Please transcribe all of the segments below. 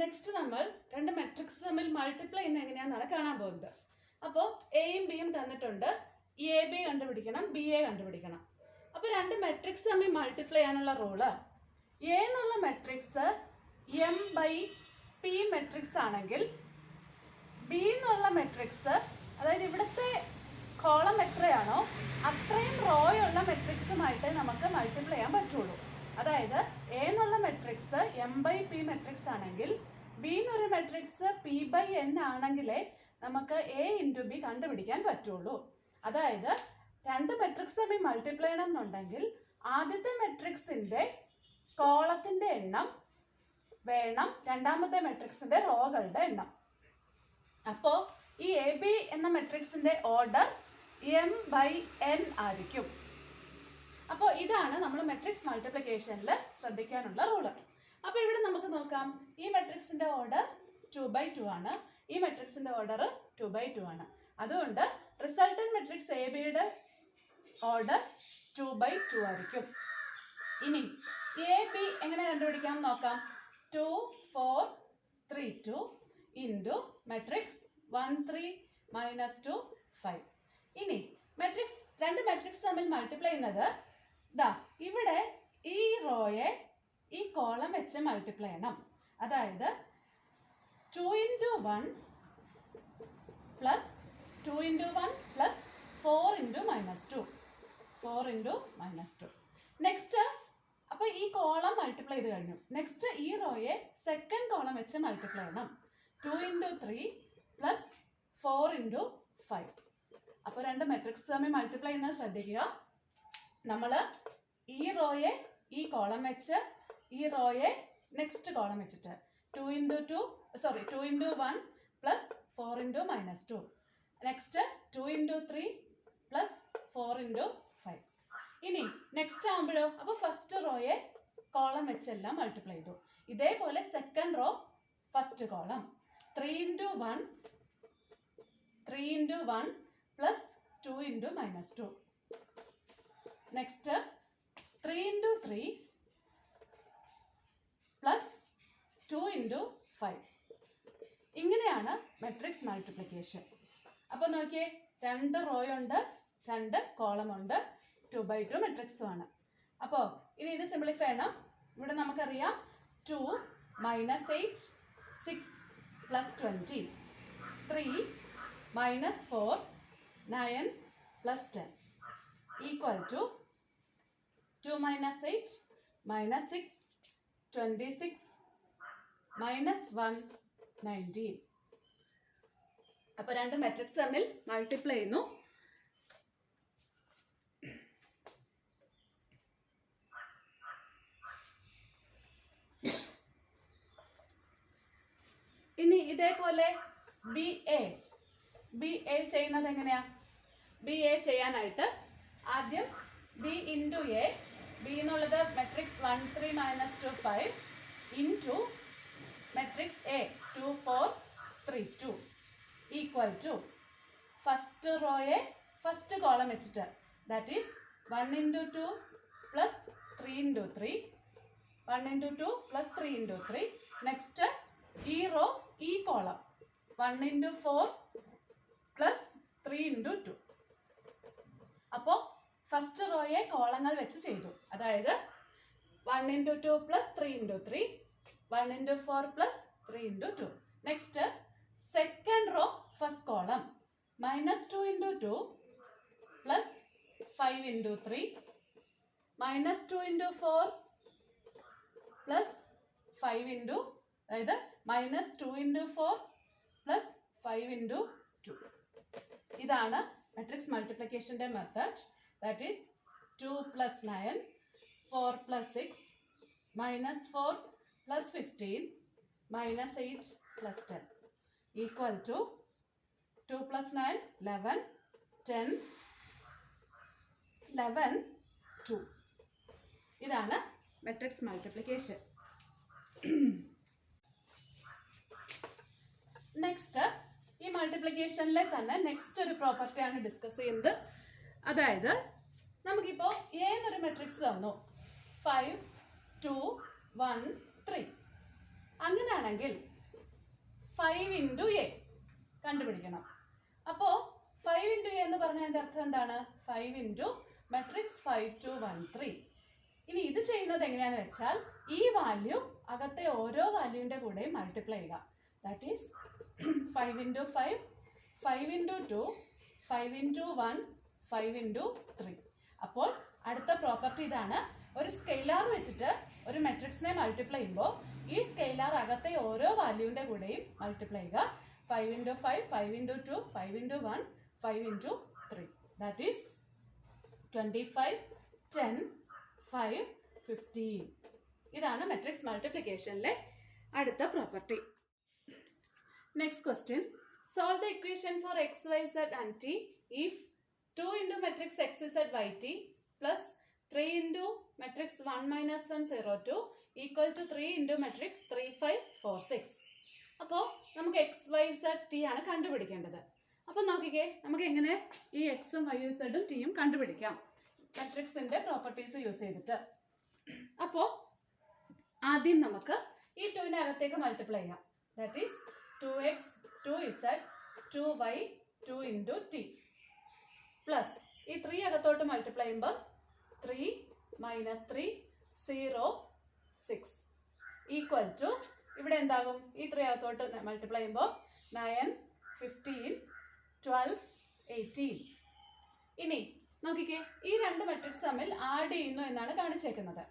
Next നമ്മൾ രണ്ട് matrix തമ്മിൽ മൾട്ടിപ്ലൈ ചെയ്യുന്ന എങ്ങനെയാണെന്നാണ് കാണാൻ പോകുന്നത്. അപ്പോൾ എയും ബിയും തന്നിട്ടുണ്ട്. എ ബി കണ്ടുപിടിക്കണം, ബി എ കണ്ടുപിടിക്കണം. അപ്പോൾ രണ്ട് മെട്രിക്സ് തമ്മിൽ മൾട്ടിപ്ലൈ ചെയ്യാനുള്ള റൂള്, എ എന്നുള്ള matrix M by P matrix ആണെങ്കിൽ ബി എന്നുള്ള മെട്രിക്സ്, അതായത് ഇവിടുത്തെ കോളം എത്രയാണോ അത്രയും റോയുള്ള മെട്രിക്സുമായിട്ട് നമുക്ക് മൾട്ടിപ്ലൈ ചെയ്യാൻ പറ്റുള്ളൂ. അതായത് എ എന്നുള്ള matrix M by P matrix ആണെങ്കിൽ ബി എന്നൊരു മെട്രിക്സ് പി ബൈ എൻ ആണെങ്കിലേ നമുക്ക് എ ഇൻറ്റു ബി കണ്ടുപിടിക്കാൻ പറ്റുള്ളൂ. അതായത് രണ്ട് മെട്രിക്സ് തമ്മിൽ മൾട്ടിപ്ലൈ ചെയ്യണം എന്നുണ്ടെങ്കിൽ ആദ്യത്തെ മെട്രിക്സിൻ്റെ കോളത്തിൻ്റെ എണ്ണം വേണം രണ്ടാമത്തെ മെട്രിക്സിൻ്റെ റോകളുടെ എണ്ണം. അപ്പോൾ ഈ എ ബി എന്ന മെട്രിക്സിൻ്റെ ഓർഡർ എം ബൈ എൻ ആയിരിക്കും. അപ്പോൾ ഇതാണ് നമ്മൾ മെട്രിക്സ് മൾട്ടിപ്ലിക്കേഷനിൽ ശ്രദ്ധിക്കാനുള്ള റൂള്. അപ്പോൾ ഇവിടെ നമുക്ക് നോക്കാം, ഈ മെട്രിക്സിൻ്റെ ഓർഡർ 2/2 ആണ്, ഈ മെട്രിക്സിൻ്റെ ഓർഡർ 2/2 ആണ്. അതുകൊണ്ട് റിസൾട്ടന്റ് മെട്രിക്സ് എ ബിയുടെ ഓർഡർ 2/2 ആയിരിക്കും. ഇനി എ ബി എങ്ങനെ കണ്ടുപിടിക്കാം നോക്കാം. 2 4 3 2 ഇൻറ്റു മെട്രിക്സ് 1 3 -2 5. ഇനി മെട്രിക്സ് രണ്ട് മെട്രിക്സ് തമ്മിൽ മൾട്ടിപ്ലൈ ചെയ്യുന്നത് ദാ ഇവിടെ ഈ റോയെ ഈ കോളം വെച്ച് മൾട്ടിപ്ലൈ ചെയ്യണം. അതായത് 2 × 1 + 2 × 1 + 4 × -2 4 × -2. നെക്സ്റ്റ് അപ്പോൾ ഈ കോളം മൾട്ടിപ്ലൈ ചെയ്ത് കഴിഞ്ഞു. നെക്സ്റ്റ് ഈ റോയെ സെക്കൻഡ് കോളം വെച്ച് മൾട്ടിപ്ലൈ ചെയ്യണം. 2 × 3 + 4 × 5. അപ്പോൾ രണ്ട് മെട്രിക്സ് തമ്മിൽ മൾട്ടിപ്ലൈ ചെയ്യുന്നത് ശ്രദ്ധിക്കുക. നമ്മൾ ഈ റോയെ ഈ കോളം വെച്ച് ഈ റോയെ നെക്സ്റ്റ് കോളം വെച്ചിട്ട് 2 × 1 + 4 × -2. നെക്സ്റ്റ് 2 × 3 + 4 × 5. ഇനി നെക്സ്റ്റ് ആകുമ്പോഴോ അപ്പോൾ ഫസ്റ്റ് റോയെ കോളം വെച്ചെല്ലാം മൾട്ടിപ്ലൈ ചെയ്തു. ഇതേപോലെ second row first column 3 × 1 + 2 × -2. Next 3 × 3 + 2 × 5. ഇങ്ങനെയാണ് മെട്രിക്സ് മൾട്ടിപ്ലിക്കേഷൻ. അപ്പോൾ നോക്കിയേ, രണ്ട് റോയുണ്ട്, രണ്ട് കോളമുണ്ട്, 2/2 മെട്രിക്സും ആണ്. അപ്പോൾ ഇനി ഇത് സിംപ്ലിഫൈ ചെയ്യണം. ഇവിടെ നമുക്കറിയാം 2 - 8 6 + 20 3 - 4 9 + 10 = 2 - 8 - 6 26 - 1 19. അപ്പോൾ രണ്ട് മെട്രിക്സ് തമ്മിൽ മൾട്ടിപ്ലൈ ചെയ്യുന്നു. ഇനി ഇതേപോലെ ബി എ ചെയ്യുന്നത് എങ്ങനെയാ? ബി എ ചെയ്യാനായിട്ട് ആദ്യം ബി ഇൻറ്റു എ, ബി എന്നുള്ളത് matrix 1 3 -2 5 into matrix A 2 4 3 2 = first റോയെ ഫസ്റ്റ് കോളം വെച്ചിട്ട്, ദാറ്റ് ഈസ് 1 × 2 + 3 × 3 1 × 2 + 3 × 3. നെക്സ്റ്റ് ഈ റോ ഈ കോളം 1 × 4 + 3 × 2. അപ്പോൾ ഫസ്റ്റ് റോയെ കോളങ്ങൾ വെച്ച് ചെയ്തു. അതായത് 1 × 2 + 3 × 3 1 × 4 + 3 × 2. Next second row first column -2 × 2 + 5 × 3 -2 × 4 + 5 × അതായത് -2 × 4 + 5 × 2. ഇതാണ് മെട്രിക്സ് മൾട്ടിപ്ലിക്കേഷൻ്റെ മെത്തേഡ്. That is 2 + 9 4 + 6 -4 + 15 -8 + 10 = 2 + 9 11 10 11 2. ഇതാണ് മെട്രിക്സ് മൾട്ടിപ്ലിക്കേഷൻ. നെക്സ്റ്റ് ഈ മൾട്ടിപ്ലിക്കേഷനിലെ തന്നെ നെക്സ്റ്റ് ഒരു പ്രോപ്പർട്ടിയാണ് ഡിസ്കസ് ചെയ്യുന്നത്. അതായത് നമുക്കിപ്പോൾ എ എന്നൊരു മെട്രിക്സ് തന്നു 5 2 1 3. അങ്ങനെയാണ് അങ്ങനെയാണെങ്കിൽ 5 ഇൻറ്റു എ കണ്ടുപിടിക്കണം. അപ്പോൾ 5 ഇൻറ്റു എ എന്ന് പറഞ്ഞതിൻ്റെ അർത്ഥം എന്താണ്? 5 ഇൻറ്റു മെട്രിക്സ് 5 2 1 3. ഇനി ഇത് ചെയ്യുന്നത് എങ്ങനെയാന്ന് വെച്ചാൽ ഈ വാല്യൂ അകത്തെ ഓരോ വാല്യൂവിൻ്റെ കൂടെയും മൾട്ടിപ്ലൈ ചെയ്യുക. That is 5 into 5, 5 into 2, 5 into 1, 5 into 3. അപ്പോൾ അടുത്ത പ്രോപ്പർട്ടി ഇതാണ്. ഒരു സ്കെയിലാർ വെച്ചിട്ട് ഒരു മെട്രിക്സിനെ മൾട്ടിപ്ലൈ ചെയ്യുമ്പോൾ ഈ സ്കെയിലാർ അകത്തെ ഓരോ വാല്യൂവിൻ്റെ കൂടെയും മൾട്ടിപ്ലൈ ചെയ്യുക. 5 into 5, 5 into 2, 5 into 1, 5 into 3. That is 25, 10, 5, 15. ഇതാണ് മെട്രിക്സ് മൾട്ടിപ്ലിക്കേഷനിലെ അടുത്ത property. Next question. Solve the equation for x y z and t if 2 into matrix x z y t plus 3 into matrix 1 minus 1 0 2 equal to 3 into matrix 3 5 4 6. അപ്പോൾ നമുക്ക് X y Z T ആണ് കണ്ടുപിടിക്കേണ്ടത്. അപ്പോൾ നോക്കിക്കേ, നമുക്ക് എങ്ങനെ ഈ എക്സും വൈ സെഡും ടിയും കണ്ടുപിടിക്കാം മെട്രിക്സിൻ്റെ പ്രോപ്പർട്ടീസ് യൂസ് ചെയ്തിട്ട്. അപ്പോൾ ആദ്യം നമുക്ക് ഈ 2നെ അകത്തേക്ക് മൾട്ടിപ്ലൈ ചെയ്യാം. That is 2x 2z 2y 2 into t plus ഈ 3 അകത്തോട്ട് മൾട്ടിപ്ലൈ ചെയ്യുമ്പോൾ 3 മൈനസ് 3 0 6 ഈക്വൽ ടു ഇവിടെ എന്താകും? ഈ 3 അകത്തോട്ട് മൾട്ടിപ്ലൈ ചെയ്യുമ്പോൾ 9 15 12 18. ഇനി നോക്കിക്കേ, ഈ രണ്ട് മെട്രിക്സ് തമ്മിൽ ആഡ് ചെയ്യുന്നു എന്നാണ് കാണിച്ചേക്കുന്നത്.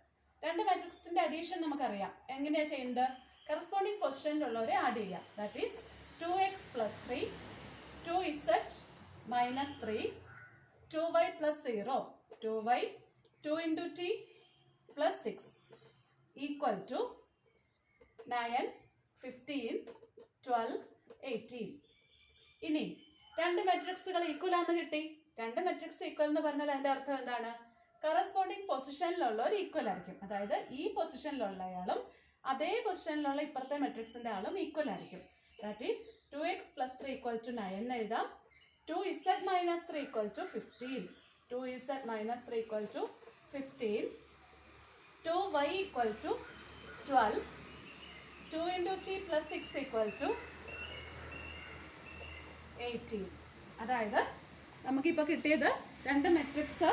രണ്ട് മെട്രിക്സിന്റെ അഡീഷൻ നമുക്കറിയാം. എങ്ങനെയാണ് ചെയ്യുന്നത്? കറസ്പോണ്ടിങ് പൊസിഷനിലുള്ളവരെ ആഡ് ചെയ്യാം. That is 2x plus 3, 2z minus 3, 2y plus 0, 2y 2 into t plus 6 equal to 9 15 12 18. ഇനി രണ്ട് മെട്രിക്സുകൾ ഈക്വൽ ആണെന്ന് കിട്ടി. രണ്ട് മെട്രിക്സ് ഈക്വൽ എന്ന് പറഞ്ഞാൽ അതിൻ്റെ അർത്ഥം എന്താണ്? കറസ്പോണ്ടിങ് പൊസിഷനിലുള്ളവർ ഈക്വൽ ആയിരിക്കും. അതായത് ഈ പൊസിഷനിലുള്ളയാളും അതേ പൊസിഷനിലുള്ള ഇപ്പുറത്തെ മെട്രിക്സിൻ്റെ ആളും ഈക്വൽ ആയിരിക്കും. That is 2x plus 3 equal to 9 എന്ന് എഴുതാം. 2z minus 3 equal to 15, 2z minus 3 equal to 15, 2y equal to 12, 2 into t plus 6 equal to 18. അതായത് നമുക്കിപ്പോൾ കിട്ടിയത് രണ്ട് മെട്രിക്സ്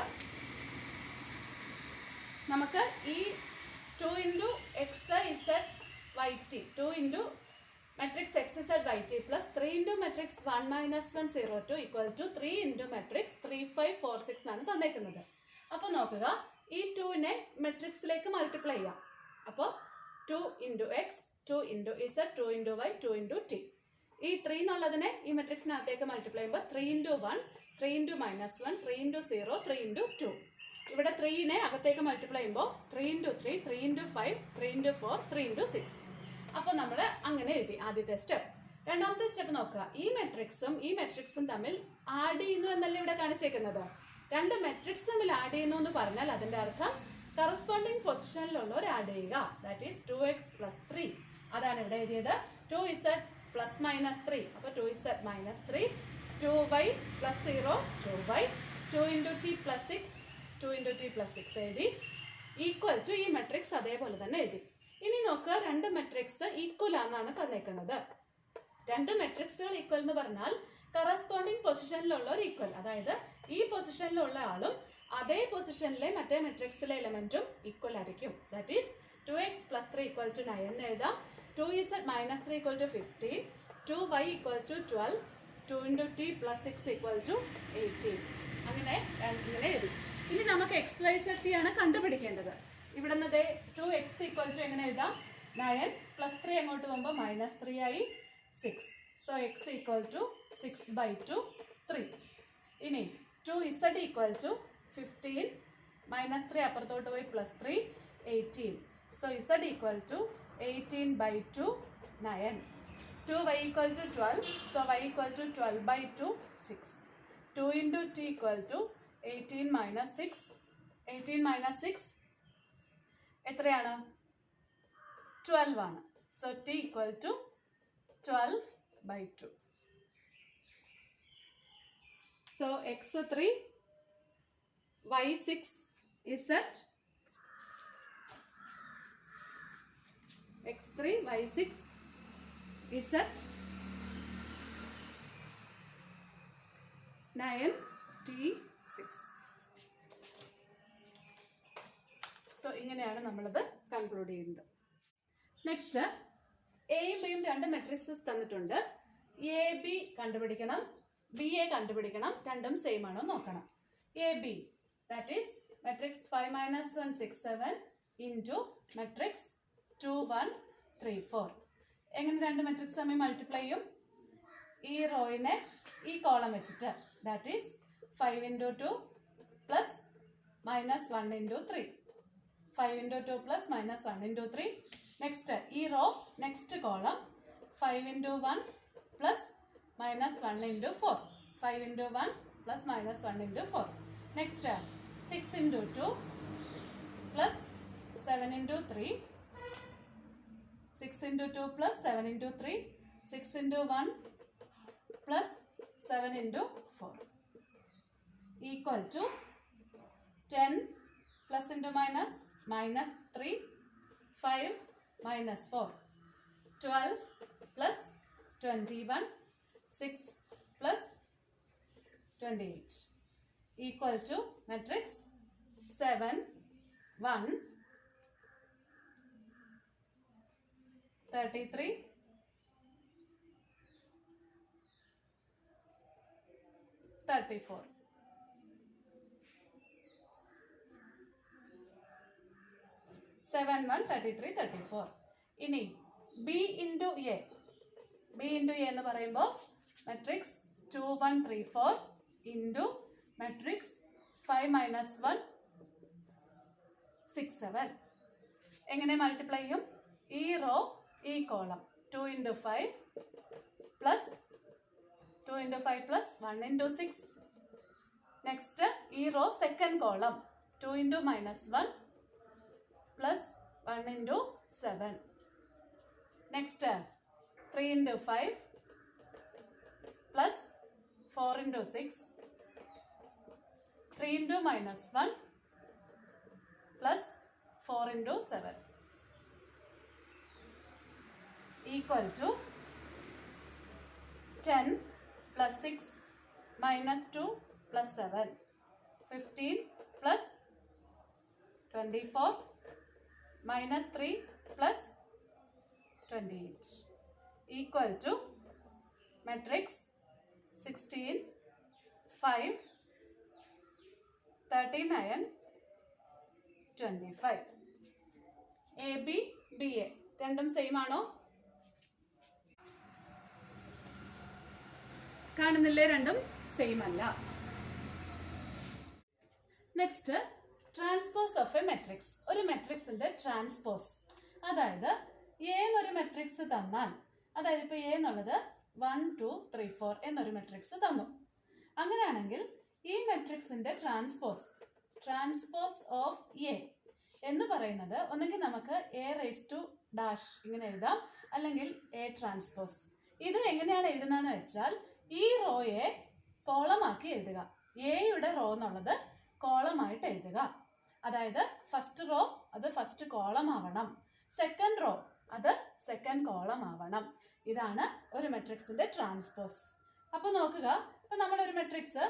നമുക്ക് ഈ 2 into x z y t 2 into matrix x z y t plus 3 into matrix 1 minus 1 0 2 equal to 3 into matrix 3 5 4 6 എന്നാണ് തന്നേക്കുന്നത്. അപ്പോൾ നോക്കുക, ഈ 2നെ മെട്രിക്സിലേക്ക് മൾട്ടിപ്ലൈ ചെയ്യാം. അപ്പോൾ 2 into x 2 into z 2 into y 2 into t. ഈ 3 എന്നുള്ളതിനെ ഈ മെട്രിക്സിനകത്തേക്ക് മൾട്ടിപ്ലൈ ചെയ്യുമ്പോൾ 3 into 1 3 into minus 1 3 into 0 3 into 2. ഇവിടെ 3നെ അകത്തേക്ക് മൾട്ടിപ്ലൈ ചെയ്യുമ്പോൾ 3 ഇൻറ്റു 3 3 ഇൻറ്റു 5 3 ഇൻറ്റു 4 3 ഇൻറ്റു 6. അപ്പോൾ നമ്മൾ അങ്ങനെ എഴുതി ആദ്യത്തെ സ്റ്റെപ്പ്. രണ്ടാമത്തെ സ്റ്റെപ്പ് നോക്കുക, ഈ മെട്രിക്സും തമ്മിൽ ആഡ് ചെയ്യുന്നു എന്നല്ല ഇവിടെ കാണിച്ചേക്കുന്നത്. രണ്ട് മെട്രിക്സ് തമ്മിൽ ആഡ് ചെയ്യുന്നു എന്ന് പറഞ്ഞാൽ അതിൻ്റെ അർത്ഥം കറസ്പോണ്ടിങ് പൊസിഷനിലുള്ളവർ ആഡ് ചെയ്യുക. That is 2x plus 3. അതാണ് ഇവിടെ എഴുതിയത്. 2z പ്ലസ് മൈനസ് 3, അപ്പോൾ 2z minus 3, 2y plus 0 2y, 2 into t plus 6 2 into t plus 6 എഴുതി. ഈക്വൽ ടു ഈ മെട്രിക്സ് അതേപോലെ തന്നെ എഴുതി. ഇനി നോക്കുക, രണ്ട് മെട്രിക്സ് ഈക്വൽ ആണെന്നാണ് തന്നേക്കുന്നത്. രണ്ട് മെട്രിക്സുകൾ ഈക്വൽ എന്ന് പറഞ്ഞാൽ കറസ്പോണ്ടിങ് പൊസിഷനിലുള്ളവർ ഈക്വൽ. അതായത് ഈ പൊസിഷനിലുള്ള ആളും അതേ പൊസിഷനിലെ മറ്റേ മെട്രിക്സിലെ എലമെൻറ്റും ഈക്വൽ ആയിരിക്കും. That is 2x plus 3 equal to 9 എന്ന് എഴുതാം. 2z minus 3 equal to 15, 2y equal to 12, 2 into t plus 6 equal to 18. അങ്ങനെ എഴുതി. ഇനി നമുക്ക് എക്സ് വൈ സെഡ് ടി ആണ് കണ്ടുപിടിക്കേണ്ടത്. ഇവിടെ നിന്ന് 2x ഈക്വൽ ടു എങ്ങനെ എഴുതാം? 9 പ്ലസ് 3 അങ്ങോട്ട് പോകുമ്പോൾ മൈനസ് 3 ആയി 6. So x equal to 6/2 3. ഇനി 2z ഈക്വൽ ടു 15 മൈനസ് 3 അപ്പുറത്തോട്ട് പോയി plus 3 18. So z equal to 18/2 9. 2y equal to 12. So y equal to 12/2 6. 2 into t equal to 18 minus 6. 18 minus 6 എത്രയാണ്? 12 ആണ്. So t equal to 12/2. So x 3 y 6 z x3 y 6 Z9T6. So ഇങ്ങനെയാണ് നമ്മളത് conclude ചെയ്യുന്നത്. Next, എയും ബിയും രണ്ട് matrixes തന്നിട്ടുണ്ട്. A B കണ്ടുപിടിക്കണം, ബി എ കണ്ടുപിടിക്കണം. രണ്ടും സെയിം ആണോ നോക്കണം. A B, that is matrix 5 - 1 6 7 into matrix 2 1 3 4. എങ്ങനെ രണ്ട് മെട്രിക്സ് തമ്മിൽ മൾട്ടിപ്ലൈ ചെയ്യും? ഈ റോയിനെ ഈ കോളം വെച്ചിട്ട്, that is 5 × 2 plus -1 × 3. 5 × 2 plus -1 × 3. Next ഈ row next column 5 × 1 plus -1 × 4. 5 × 1 plus -1 × 4. Next 6 × 2 plus 7 × 3. 6 × 2 plus 7 × 3. 6 × 1 plus 7 × 4 equal to 10 plus into minus -3. 5 - 4. 12 plus 21. 6 plus 28 equal to matrix 7 1 33 34. Seven 1 33 34. ഇനി B into A. B into A എന്ന് പറയുമ്പോൾ matrix 2 1 3 4 into matrix 5 - 1 6 7. എങ്ങനെ multiply ചെയ്യും? ഈ row ഈ column 2 × 5 plus 2 × 5 plus 1 × 6. Next ഈ row second column 2 × -1 plus 1 × 7. Next 3 × 5 plus 4 × 6. 3 × -1 plus 4 × 7 equal to 10 plus 6 -2 plus 7. 15 plus 24 -3 plus 28 equal to matrix 16 5 39 25. A B B A രണ്ടും same ആണോ? കാണുന്നില്ലേ? രണ്ടും സെയിം അല്ല. Next, transpose of A matrix. ഒരു മെട്രിക്സിന്റെ transpose, അതായത് A എന്നൊരു മെട്രിക്സ് തന്നാൽ, അതായത് ഇപ്പോൾ എ എന്നുള്ളത് 1 2 3 4 എന്നൊരു മെട്രിക്സ് തന്നു. അങ്ങനെയാണെങ്കിൽ ഈ മെട്രിക്സിന്റെ ട്രാൻസ്പോസ് ഓഫ് എ എന്ന് പറയുന്നത് ഒന്നെങ്കിൽ നമുക്ക് A⁻⁴ ഇങ്ങനെ എഴുതാം, അല്ലെങ്കിൽ എ ട്രാൻസ്പോസ്. ഇത് എങ്ങനെയാണ് എഴുതുന്നതെന്ന് വെച്ചാൽ ഈ റോയെ കോളമാക്കി എഴുതുക. എയുടെ റോ എന്നുള്ളത് കോളമായിട്ട് എഴുതുക. അതായത് ഫസ്റ്റ് റോ അത് ഫസ്റ്റ് കോളം ആവണം, സെക്കൻഡ് റോ അത് സെക്കൻഡ് കോളം ആവണം. ഇതാണ് ഒരു മെട്രിക്സിന്റെ ട്രാൻസ്പോസ്. അപ്പോൾ നോക്കുക, ഇപ്പൊ നമ്മളൊരു മെട്രിക്സ്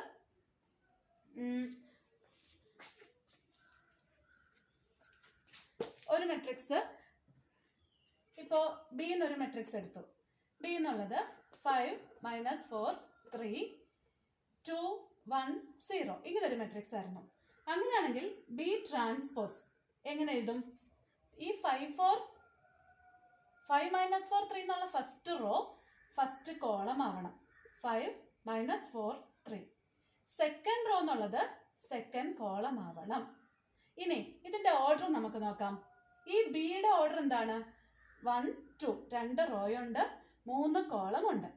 ഇപ്പോൾ ബി എന്നൊരു മെട്രിക്സ് എടുത്തു. ബി എന്നുള്ളത് 5 - 4 3 2 1 0 ഇങ്ങനെ ഒരു മെട്രിക്സ് ആയിരുന്നു. അങ്ങനെയാണെങ്കിൽ ബി ട്രാൻസ്പോസ് എങ്ങനെ എഴുതും? ഈ 5 - 4 3 എന്നുള്ള ഫസ്റ്റ് റോ ഫസ്റ്റ് കോളം ആവണം. 5 - 4 3. സെക്കൻഡ് റോ എന്നുള്ളത് സെക്കൻഡ് കോളം ആവണം. ഇനി ഇതിന്റെ ഓർഡർ നമുക്ക് നോക്കാം. ഈ ബിയുടെ ഓർഡർ എന്താണ്? 1 2. 2 റോയുണ്ട്, 3 കോളം ഉണ്ട്.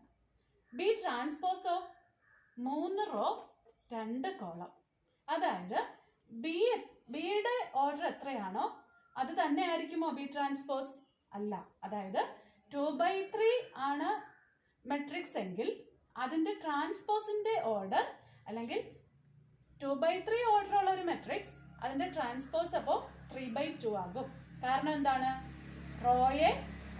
ബി ട്രാൻസ്പോസോ 3 റോ 2 കോളം. അതായത് ബിയുടെ ഓർഡർ എത്രയാണോ അത് തന്നെ ആയിരിക്കുമോ ബി ട്രാൻസ്പോസ്? അല്ല. അതായത് 2/3 ആണ് മെട്രിക്സ് എങ്കിൽ അതിന്റെ ട്രാൻസ്പോസിന്റെ ഓർഡർ, അല്ലെങ്കിൽ 2/3 ഓർഡർ ഉള്ള ഒരു മെട്രിക്സ് അതിന്റെ ട്രാൻസ്പോസ് അപ്പോൾ 3/2 ആകും. കാരണം എന്താണ്? റോയെ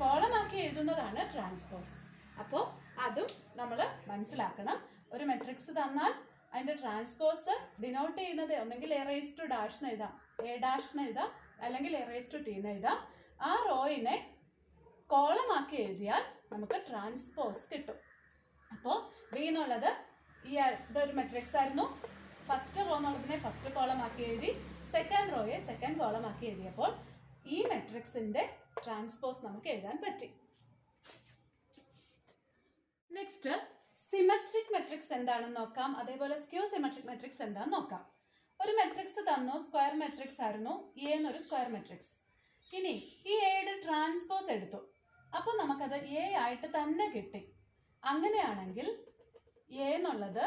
കോളമാക്കി എഴുതുന്നതാണ് ട്രാൻസ്പോസ്. അപ്പോൾ അതും നമ്മൾ മനസ്സിലാക്കണം. ഒരു മെട്രിക്സ് തന്നാൽ അതിൻ്റെ ട്രാൻസ്പോസ് ഡിനോട്ട് ചെയ്യുന്നത് ഒന്നെങ്കിൽ എ റേസ് ടു ഡാഷ് എന്ന് എഴുതാം, എ ഡാഷ് എന്ന് എഴുതാം, അല്ലെങ്കിൽ എ റേസ് ടു ടി എന്ന് എഴുതാം. ആ റോയിനെ കോളമാക്കി എഴുതിയാൽ നമുക്ക് ട്രാൻസ്പോസ് കിട്ടും. അപ്പോൾ ബി എന്നുള്ളത് ഇതൊരു മെട്രിക്സ് ആയിരുന്നു. ഫസ്റ്റ് റോ എന്നുള്ളതിനെ ഫസ്റ്റ് കോളമാക്കി എഴുതി, സെക്കൻഡ് റോയെ സെക്കൻഡ് കോളമാക്കി എഴുതിയപ്പോൾ ഈ മെട്രിക്സിന്റെ ട്രാൻസ്പോസ് നമുക്ക് എഴുതാൻ പറ്റി. നെക്സ്റ്റ് സിമെട്രിക് മെട്രിക്സ് എന്താണെന്ന് നോക്കാം. അതേപോലെ സ്ക്യൂ സിമെട്രിക് മെട്രിക്സ് എന്താണെന്ന് നോക്കാം. ഒരു മെട്രിക്സ് തന്നു, സ്ക്വയർ മെട്രിക്സ് ആയിരുന്നു, എ എന്നൊരു സ്ക്വയർ മെട്രിക്സ്. ഇനി ഈ എയുടെ ട്രാൻസ്പോസ് എടുത്തു, അപ്പോൾ നമുക്കത് എ ആയിട്ട് തന്നെ കിട്ടി. അങ്ങനെയാണെങ്കിൽ എ എന്നുള്ളത്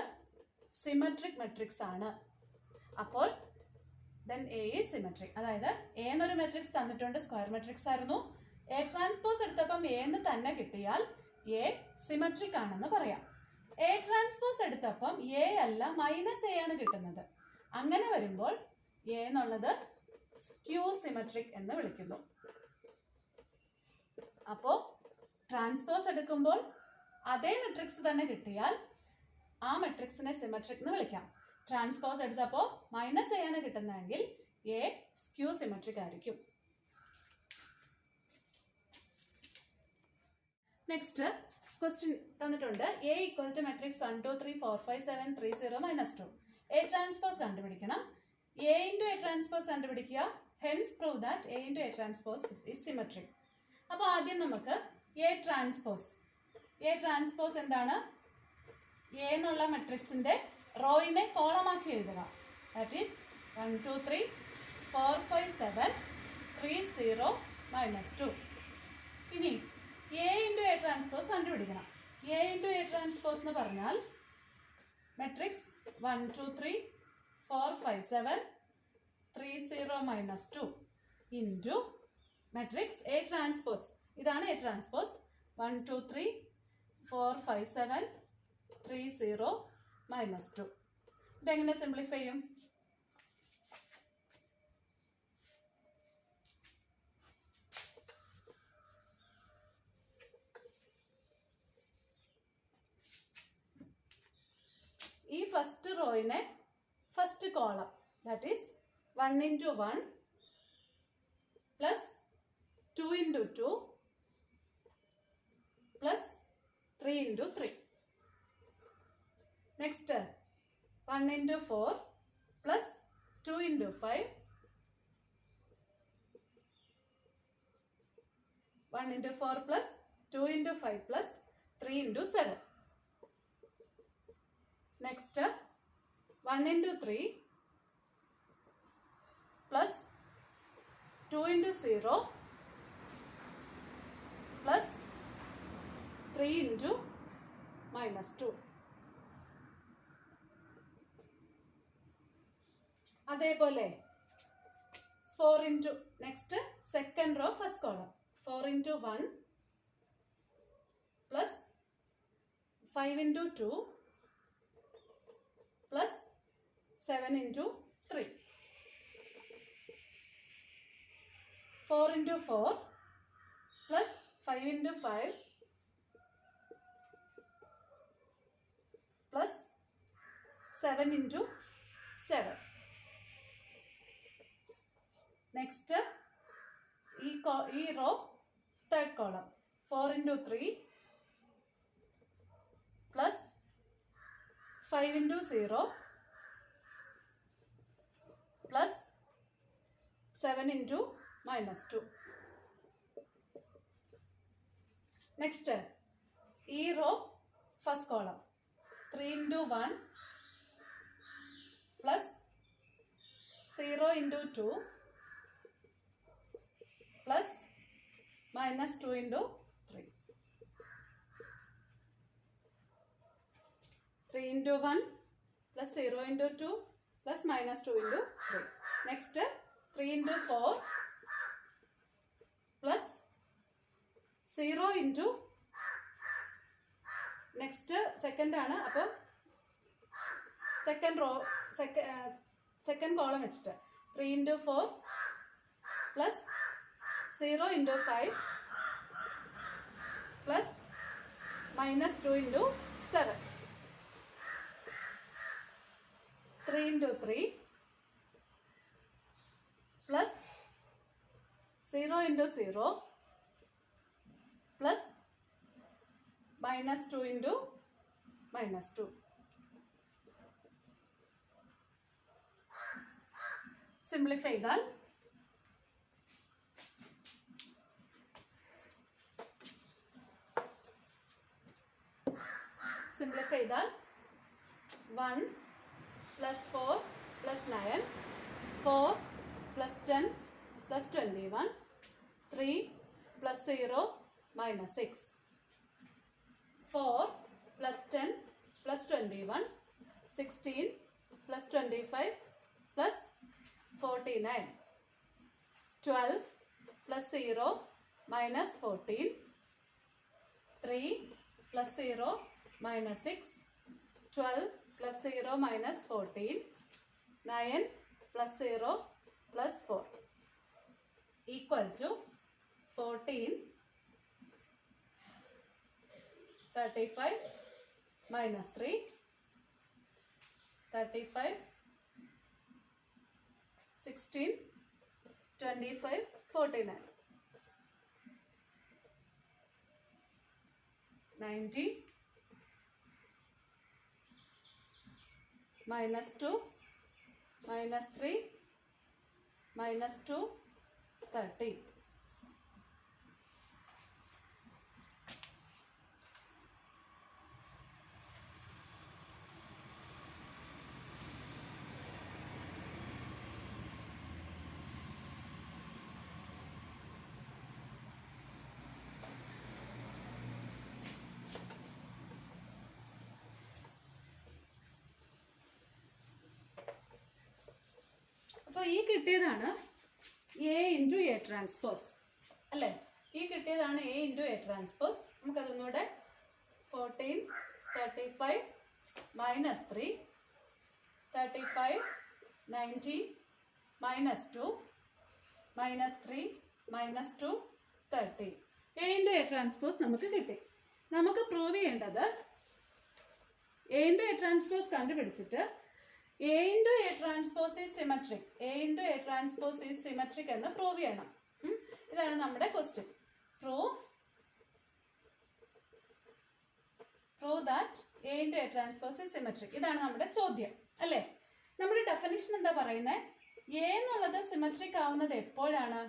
സിമെട്രിക് മെട്രിക്സ് ആണ്. അപ്പോൾ then A is symmetric. അതായത് എ എന്നൊരു മെട്രിക്സ് തന്നിട്ടുണ്ട്, സ്ക്വയർ മെട്രിക്സ് ആയിരുന്നു. എ ട്രാൻസ്പോസ് എടുത്തപ്പം എ എന്ന് തന്നെ കിട്ടിയാൽ എ സിമെട്രിക് ആണെന്ന് പറയാം. എ ട്രാൻസ്പോസ് എടുത്തപ്പം എ അല്ല മൈനസ് എ ആണ് കിട്ടുന്നത്. അങ്ങനെ വരുമ്പോൾ എ എന്നുള്ളത് സ്ക്യൂ സിമെട്രിക് എന്ന് വിളിക്കുന്നു. അപ്പോൾ ട്രാൻസ്പോസ് എടുക്കുമ്പോൾ അതേ മെട്രിക്സ് തന്നെ കിട്ടിയാൽ ആ മെട്രിക്സിനെ സിമെട്രിക് എന്ന് വിളിക്കാം. ട്രാൻസ്പോസ് എടുത്തപ്പോൾ മൈനസ് എ ആണ് കിട്ടുന്നതെങ്കിൽ എ സ്ക്യൂ സിമെട്രിക് ആയിരിക്കും. നെക്സ്റ്റ് ക്വസ്റ്റ്യൻ തന്നിട്ടുണ്ട്. A equal to matrix 1 2 3 4 5 7 3 0 -2. A transpose കണ്ടുപിടിക്കണം. എ ഇൻറ്റു എ ട്രാൻസ്പോസ് കണ്ടുപിടിക്കുക. Hence prove that A into A transpose is symmetric. അപ്പോൾ ആദ്യം നമുക്ക് എ ട്രാൻസ്പോസ് എന്താണ്? എ എന്നുള്ള മെട്രിക്സിന്റെ റോയിനെ കോളമാക്കി എഴുതുക. That is 1 2 3 4 5 7 3 0 -2. ഇനി എ ഇൻറ്റു എ ട്രാൻസ്പോസ് കണ്ടുപിടിക്കണം. എ ഇൻറ്റു എ ട്രാൻസ്പോസ് എന്ന് പറഞ്ഞാൽ matrix 1 2 3 4 5 7 3 0 -2 into matrix A transpose. ഇതാണ് എ ട്രാൻസ്പോസ്. 1 2 3 4 5 7 3 0 -2. ഇതെങ്ങനെ സിംപ്ലിഫൈ ചെയ്യും? ഈ ഫസ്റ്റ് റോയിനെ first column, that is 1 × 1 plus 2 × 2 plus 3 × 3. Next 1 × 4 plus 2 × 5 1 × 4 plus 2 × 5 plus 3 × 7. Next 1 × 3 plus 2 × 0 plus 3 × -2. അതേപോലെ 4 × next second row first column 4 × 1 plus 5 × 2 plus 7 × 3. 4 × 4 plus 5 × 5 plus 7 × 7. Next ഈ row third column 4 × 3 plus 5 × 0 plus 7 × -2. Next ഈ row first column 3 × 1 plus 0 × 2 plus -2 × 3. 3 × 1 plus 0 × 2 plus -2 × 3. Next 3 × 4 plus 0 × next second ആണ്. അപ്പോൾ second row second column വെച്ചിട്ട് 3 × 4 plus 0 × 5 plus minus 2 into 7. 3 into 3 plus 0 into 0 plus minus 2 into minus 2. Simplify that. Simplify that. 1 plus 4 plus 9, 4 plus 10 plus 21, 3 plus 0 minus 6, 4 plus 10 plus 21, 16 plus 25 plus 49, 12 plus 0 minus 14, 3 plus 0 minus 6, 12 plus 0 minus 14, 9 plus 0 plus 4 equal to 14, 35 minus 3, 35, 16, 25, 49, 90 minus 2 minus 3 minus 2, 30. അപ്പോൾ ഈ കിട്ടിയതാണ് A into A transpose അല്ലേ? ഈ കിട്ടിയതാണ് A into A transpose. നമുക്കതൊന്നുകൂടെ 14, 35 minus 3, 35, 90 minus 2 minus 3 minus 2, 30. A into A transpose നമുക്ക് കിട്ടി. നമുക്ക് പ്രൂവ് ചെയ്യേണ്ടത് എ ഇൻറ്റു എ ട്രാൻസ്പോസ് കണ്ടുപിടിച്ചിട്ട് A into A transpose is symmetric. A into A transpose is symmetric എന്ന് പ്രൂവ് ചെയ്യണം. ഇതാണ് നമ്മുടെ question. Prove that A into A transpose is symmetric. ഇതാണ് നമ്മുടെ ചോദ്യം അല്ലേ? നമ്മുടെ ഡെഫിനിഷൻ എന്താ പറയുന്നത്? A എന്നുള്ളത് സിമെട്രിക് ആവുന്നത് എപ്പോഴാണ്?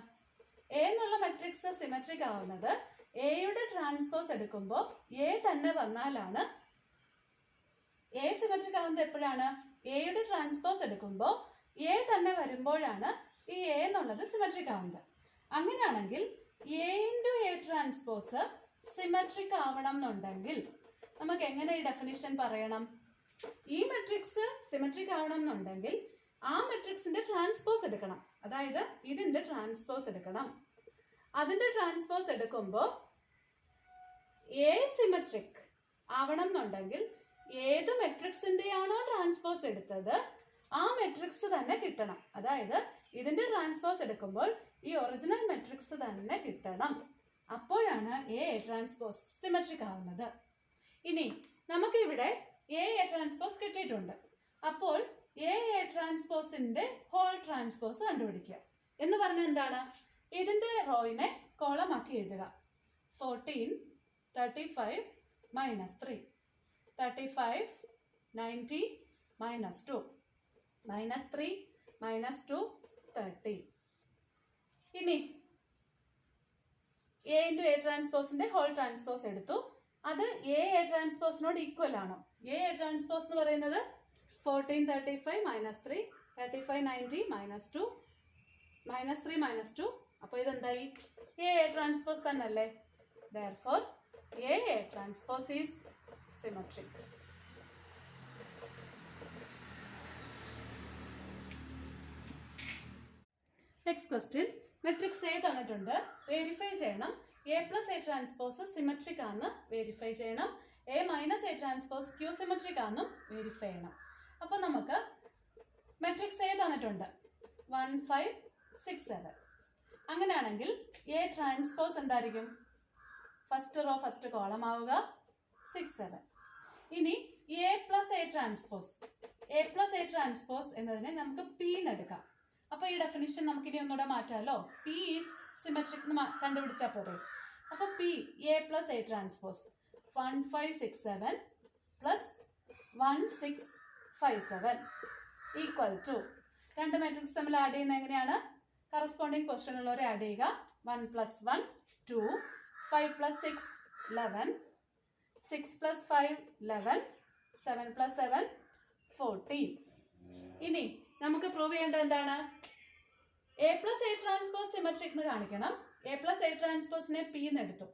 A എന്നുള്ള മെട്രിക്സ് സിമെട്രിക് ആവുന്നത് എയുടെ ട്രാൻസ്പോസ് എടുക്കുമ്പോൾ A തന്നെ വന്നാലാണ്. എ സിമെട്രിക് ആവുന്നത് എപ്പോഴാണ്? എയുടെ ട്രാൻസ്പോസ് എടുക്കുമ്പോൾ എ തന്നെ വരുമ്പോഴാണ് ഈ എ എന്നുള്ളത് സിമെട്രിക് ആവുന്നത്. അങ്ങനെയാണെങ്കിൽ A into A transpose symmetric ആവണം എന്നുണ്ടെങ്കിൽ നമുക്ക് എങ്ങനെ ഈ ഡെഫിനിഷൻ പറയണം? ഈ മെട്രിക്സ് സിമെട്രിക് ആവണം എന്നുണ്ടെങ്കിൽ ആ മെട്രിക്സിന്റെ ട്രാൻസ്പോസ് എടുക്കണം. അതായത് ഇതിന്റെ ട്രാൻസ്പോസ് എടുക്കണം. അതിന്റെ ട്രാൻസ്പോസ് എടുക്കുമ്പോൾ എ സിമെട്രിക് ആവണം എന്നുണ്ടെങ്കിൽ ഏത് മെട്രിക്സിൻ്റെയാണോ ട്രാൻസ്പോസ് എടുത്തത് ആ മെട്രിക്സ് തന്നെ കിട്ടണം. അതായത് ഇതിൻ്റെ ട്രാൻസ്പോസ് എടുക്കുമ്പോൾ ഈ ഒറിജിനൽ മെട്രിക്സ് തന്നെ കിട്ടണം. അപ്പോഴാണ് എ ട്രാൻസ്പോസ് സിമെട്രിക് ആവുന്നത്. ഇനി നമുക്കിവിടെ എ ട്രാൻസ്പോസ് കിട്ടിയിട്ടുണ്ട്. അപ്പോൾ എ ട്രാൻസ്പോസിൻ്റെ ഹോൾ ട്രാൻസ്പോസ് കണ്ടുപിടിക്കുക. എന്ന് പറഞ്ഞാൽ എന്താണ്? ഇതിൻ്റെ റോയിനെ കോളമാക്കി എഴുതുക. 14, 35 minus 3, 35, 90 minus 2, minus 3 minus 2, 30. ഇനി എ ഇൻറ്റു എ ട്രാൻസ്പോസിൻ്റെ ഹോൾ ട്രാൻസ്പോസ് എടുത്തു. അത് എ ട്രാൻസ്പോസിനോട് ഈക്വൽ ആണോ? എ ട്രാൻസ്പോസ് എന്ന് പറയുന്നത് 14, 35 minus 3, 35, 90 minus 2, minus 3 minus 2. അപ്പോൾ ഇതെന്തായി? എ ട്രാൻസ്പോസ് തന്നെ അല്ലേ? Therefore, A transpose is symmetric. Next question. Matrix A തന്നിട്ടുണ്ട്. വെരിഫൈ ചെയ്യണം. A plus A transpose symmetric ആണെന്ന് വെരിഫൈ ചെയ്യണം. A minus A transpose Q symmetric ആണെന്നും വെരിഫൈ ചെയ്യണം. അപ്പോൾ നമുക്ക് മെട്രിക്സ് A തന്നിട്ടുണ്ട് 1, 5, 6, 7. അങ്ങനെയാണെങ്കിൽ A ട്രാൻസ്പോസ് എന്തായിരിക്കും? ഫസ്റ്റ് റോ ഫസ്റ്റ് കോളം ആവുക 6 7. ഇനി എ പ്ലസ് എ ട്രാൻസ്പോസ് എന്നതിനെ നമുക്ക് പി എന്ന് എടുക്കാം. അപ്പൊ ഈ ഡെഫിനിഷൻ നമുക്ക് ഇനി ഒന്നുകൂടെ മാറ്റാമല്ലോ. പി ഈസ് സിമെട്രിക് എന്ന് കണ്ടുപിടിച്ചാൽ പോരെ. അപ്പൊ P A plus A transpose 1 5 6 7 plus 1 6 5 7 equal to രണ്ട് മാട്രിക്സ് തമ്മിൽ ആഡ് ചെയ്യുന്ന എങ്ങനെയാണ്? കറസ്പോണ്ടിങ് പൊസിഷൻ ഉള്ളവരെ ആഡ് ചെയ്യുക. 1 + 1 2 5 + 6 11 6 + 5 11 7 + 7 14. ഇനി നമുക്ക് പ്രൂവ് ചെയ്യേണ്ടത് എന്താണ്? A plus A transpose symmetric എന്ന് കാണിക്കണം. എ പ്ലസ് എ ട്രാൻസ്പോസിനെ പി എന്ന് എടുത്തു.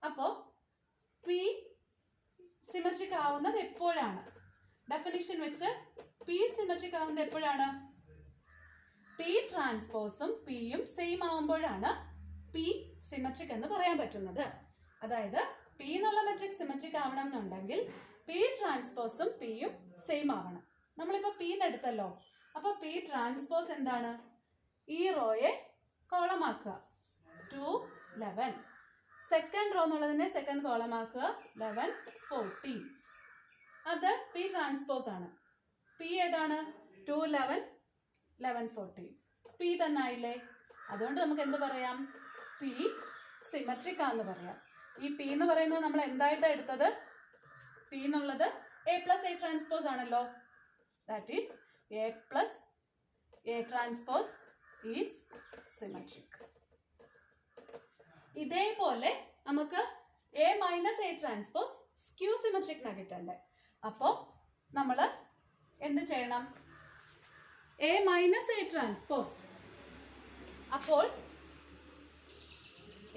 അപ്പോൾ പി സിമെട്രിക് ആവുന്നത് എപ്പോഴാണ്? ഡെഫിനിഷൻ വെച്ച് പി സിമെട്രിക് ആവുന്നത് എപ്പോഴാണ്? പി ട്രാൻസ്പോസും പിയും സെയിം ആവുമ്പോഴാണ് പി സിമെട്രിക് എന്ന് പറയാൻ പറ്റുന്നത്. അതായത് പി എന്നുള്ള മെട്രിക് സിമെട്രിക് ആവണം എന്നുണ്ടെങ്കിൽ പി ട്രാൻസ്പോസും പിയും സെയിം ആവണം. നമ്മളിപ്പോൾ പി എടുത്തല്ലോ. അപ്പോൾ പി ട്രാൻസ്പോസ് എന്താണ്? ഈ റോയെ കോളമാക്കുക 2 11. സെക്കൻഡ് റോ എന്നുള്ളതിനെ സെക്കൻഡ് കോളമാക്കുക 11 14. അത് പി ട്രാൻസ്പോസ് ആണ്. പി ഏതാണ്? 2 11 11 14. പി തന്നെ ആയില്ലേ? അതുകൊണ്ട് നമുക്ക് എന്ത് പറയാം? പി സിമെട്രിക് ആണെന്ന് പറയാം. ഈ പി എന്ന് പറയുന്നത് നമ്മൾ എന്തായിട്ടാണ് എടുത്തത്? പി എന്നുള്ളത് എ പ്ലസ് എ ട്രാൻസ്പോസ് ആണല്ലോ. That is A plus A transpose is symmetric. ഇതേപോലെ നമുക്ക് A minus A transpose skew symmetric എന്നാണ് കിട്ടണ്ടേ. അപ്പോൾ നമ്മൾ എന്ത് ചെയ്യണം? A minus A transpose. അപ്പോൾ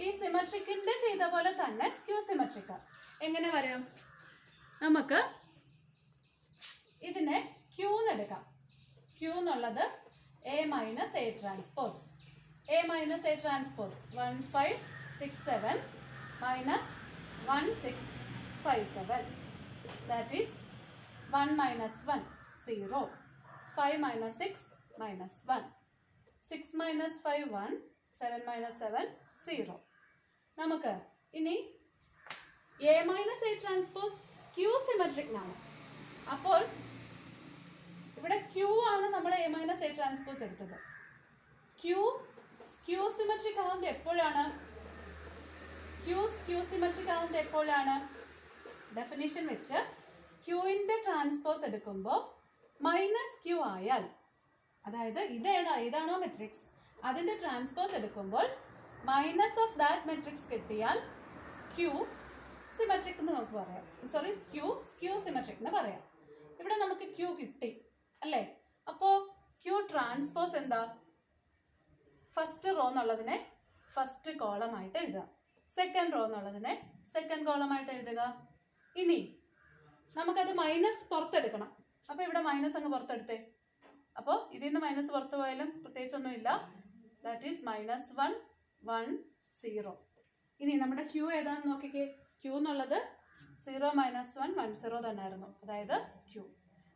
ഈ സിമെട്രിക്കിന്റെ ചെയ്ത പോലെ തന്നെ സ്ക്യൂ സിമെട്രിക് എങ്ങനെ വരാം? നമുക്ക് ഇതിനെ ക്യൂ എന്നെടുക്കാം. ക്യൂ എന്നുള്ളത് A minus A transpose. A minus A transpose 1 5 6 7 minus 1 6 5 7. That is 1 - 1 0. 5 - 6 -1. 6 - 5 1. 7 - 7 0. നമുക്ക് ഇനി A minus A transpose skew symmetric ആണ്. അപ്പോൾ ഇവിടെ ക്യൂ ആണ് നമ്മൾ എ മൈനസ് എ ട്രാൻസ്പോസ് എടുത്തത്. ക്യൂ സ്ക്യൂ സിമെട്രിക് ആവുന്നത് എപ്പോഴാണ്? സ്ക്യൂ സിമെട്രിക് ആവുന്നത് എപ്പോഴാണ്? ഡെഫിനിഷൻ വെച്ച് ക്യൂവിൻ്റെ ട്രാൻസ്പോസ് എടുക്കുമ്പോൾ മൈനസ് ക്യൂ ആയാൽ, അതായത് ഏതാണോ മെട്രിക്സ് അതിൻ്റെ ട്രാൻസ്പോസ് എടുക്കുമ്പോൾ മൈനസ് ഓഫ് ദാറ്റ് മെട്രിക്സ് കിട്ടിയാൽ ക്യൂ സിമെട്രിക് എന്ന് നമുക്ക് പറയാം. സ്ക്യൂ സിമെട്രിക് എന്ന് പറയാം. ഇവിടെ നമുക്ക് ക്യൂ കിട്ടി അല്ലേ? അപ്പോൾ ക്യൂ ട്രാൻസ്പോസ് എന്താ? ഫസ്റ്റ് റോ എന്നുള്ളതിനെ ഫസ്റ്റ് കോളമായിട്ട് എഴുതുക. സെക്കൻഡ് റോ എന്നുള്ളതിനെ സെക്കൻഡ് കോളമായിട്ട് എഴുതുക. ഇനി നമുക്കത് മൈനസ് പുറത്തെടുക്കണം. അപ്പോൾ ഇവിടെ മൈനസ് അങ്ങ് പുറത്തെടുത്തേ. അപ്പോൾ ഇതിൽ നിന്ന് മൈനസ് പുറത്ത് പോയാലും പ്രത്യേകിച്ചൊന്നുമില്ല. That is -1 1 0. ഇനി നമ്മുടെ ക്യൂ ഏതാണെന്ന് നോക്കിക്കേ. ക്യൂ എന്നുള്ളത് 0 - 1 1 0 തന്നെ ആയിരുന്നു. അതായത് ക്യൂ.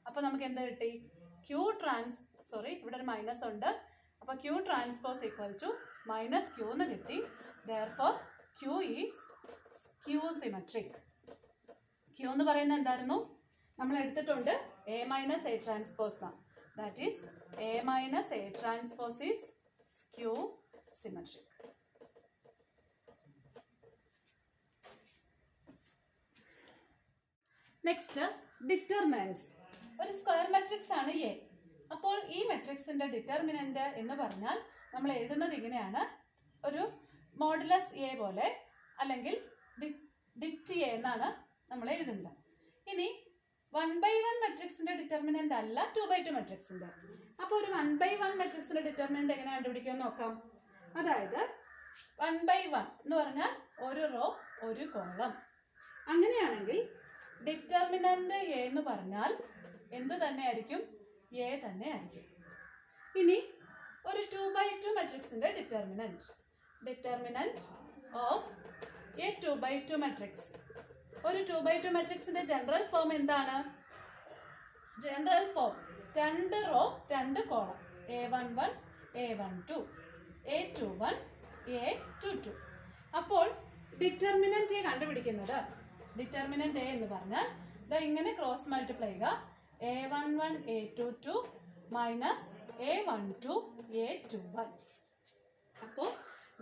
അപ്പോൾ നമുക്ക് എന്ത് കിട്ടി? ഇവിടെ ഒരു മൈനസ് ഉണ്ട്. അപ്പോൾ Q transpose equal to minus Q എന്ന് കിട്ടി. Therefore Q is skew symmetric. Q എന്ന് പറയുന്നത് എന്തായിരുന്നു? നമ്മൾ എടുത്തിട്ടുണ്ട് എ മൈനസ് എ ട്രാൻസ്പോസ് എന്നാണ്. That is A minus A transpose is skew symmetric. Next determinants. ഒരു സ്ക്വയർ മെട്രിക്സ് ആണ് എ. അപ്പോൾ ഈ മെട്രിക്സിന്റെ ഡിറ്റർമിനന്റ് എന്ന് പറഞ്ഞാൽ നമ്മൾ എഴുതുന്നത് ഇങ്ങനെയാണ്. ഒരു മോഡുലസ് എ പോലെ അല്ലെങ്കിൽ ഡിറ്റ് എ എന്നാണ് നമ്മൾ എഴുതുന്നത്. ഇനി 1/1 മെട്രിക്സിന്റെ ഡിറ്റർമിനന്റ് അല്ല 2/2 മെട്രിക്സിന്റെ. അപ്പോൾ ഒരു 1/1 മെട്രിക്സിന്റെ ഡിറ്റർമിനന്റ് എങ്ങനെ കണ്ടുപിടിക്കുമെന്ന് നോക്കാം. അതായത് 1/1 എന്ന് പറഞ്ഞാൽ ഒരു റോ ഒരു കോളം. അങ്ങനെയാണെങ്കിൽ ഡിറ്റർമിനന്റ് എ എന്ന് പറഞ്ഞാൽ എന്ത് തന്നെയായിരിക്കും? എ തന്നെ ആയിരിക്കും. ഇനി ഒരു 2/2 മെട്രിക്സിന്റെ ഡിറ്റർമിനന്റ് ഓഫ് എ 2/2 മെട്രിക്സ്. ഒരു 2/2 മെട്രിക്സിന്റെ ജനറൽ ഫോം എന്താണ്? General form 2 row 2 column. A11 A12 A21 A22. അപ്പോൾ ഡിറ്റർമിനന്റ് എ കണ്ടുപിടിക്കുന്നത്, ഡിറ്റർമിനന്റ് എ എന്ന് പറഞ്ഞാൽ ഇതാ ഇങ്ങനെ ക്രോസ് മൾട്ടിപ്ലൈ ചെയ്യുക. A11 A22 minus A12 A21. അപ്പോൾ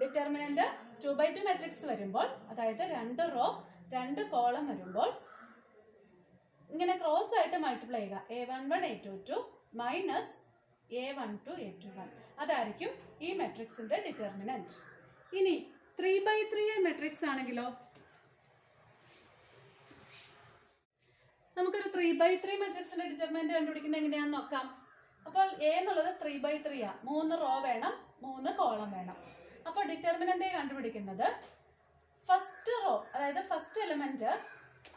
ഡിറ്റർമിനന്റ് 2x2 മാട്രിക്സ് വരുമ്പോൾ, അതായത് 2 റോ 2 കോളം വരുമ്പോൾ ഇങ്ങനെ ക്രോസ് ആയിട്ട് മൾട്ടിപ്ലൈ ചെയ്യുക. A11 A22 minus A12 A21. അതായിരിക്കും ഈ മെട്രിക്സിന്റെ ഡിറ്റർമിനന്റ്. ഇനി 3x3 മെട്രിക്സ് ആണെങ്കിലോ, നമുക്കൊരു 3x3 മെട്രിക്സിന്റെ ഡിറ്റർമിനന്റ് കണ്ടുപിടിക്കുന്നത് എങ്ങനെയാണെന്ന് നോക്കാം. അപ്പോൾ എ എന്നുള്ളത് 3x3 ആ, 3 റോ വേണം, 3 കോളം വേണം. അപ്പോൾ ഡിറ്റർമിനന്റ് കണ്ടുപിടിക്കുന്നത് ഫസ്റ്റ് റോ, അതായത് ഫസ്റ്റ് എലമെന്റ്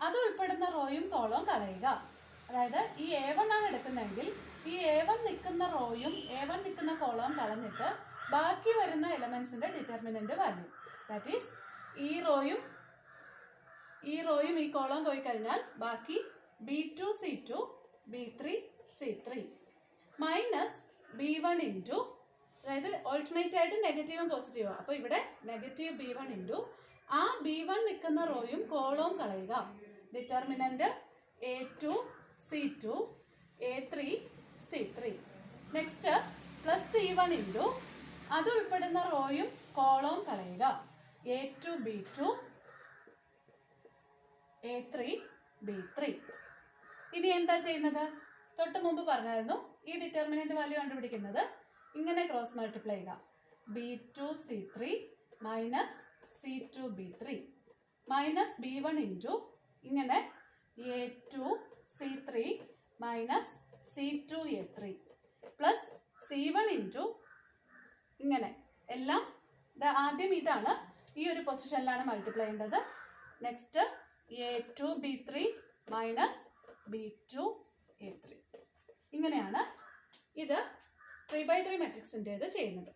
അത് ഉൾപ്പെടുന്ന റോയും കോളവും കളയുക. അതായത് ഈ A1 ആണ് എടുക്കുന്നതെങ്കിൽ ഈ A1 നിൽക്കുന്ന റോയും A1 നിൽക്കുന്ന കോളവും കളഞ്ഞിട്ട് ബാക്കി വരുന്ന എലമെന്റ്സിന്റെ ഡിറ്റർമിനന്റ് വാല്യൂ, ദാറ്റ് ഈസ് ഈ റോയും ഈ കോളവും പോയി കഴിഞ്ഞാൽ ബാക്കി B2 C2 B3 C3 minus B1 into, അതായത് ഓൾട്ടർനേറ്റ് ആയിട്ട് നെഗറ്റീവും പോസിറ്റീവും. അപ്പോൾ ഇവിടെ നെഗറ്റീവ് B1 ഇൻറ്റു ആ B1 നിൽക്കുന്ന റോയും കോളവും കളയുക. Determinant A2 C2 A3 C3. Next plus C1 into അത് ഉൾപ്പെടുന്ന റോയും കോളവും കളയുക. A2 B2 A3 B3. ഇനി എന്താ ചെയ്യുന്നത്? തൊട്ട് മുമ്പ് പറഞ്ഞായിരുന്നു ഈ ഡിറ്റർമിനന്റ് വാല്യൂ കണ്ടുപിടിക്കുന്നത് ഇങ്ങനെ ക്രോസ് മൾട്ടിപ്ലൈ ചെയ്യുക. B2 C3 minus C2 B3 minus B1 into ഇങ്ങനെ A2 C3 minus C2 A3 plus C1 into ഇങ്ങനെ എല്ലാം ആദ്യം ഇതാണ്, ഈ ഒരു പൊസിഷനിലാണ് മൾട്ടിപ്ലൈ ചെയ്യേണ്ടത്. Next A2 B3 minus B2 A3. ഇങ്ങനെയാണ് ഇത് 3x3 മെട്രിക്സിൻ്റേത് ചെയ്യുന്നത്.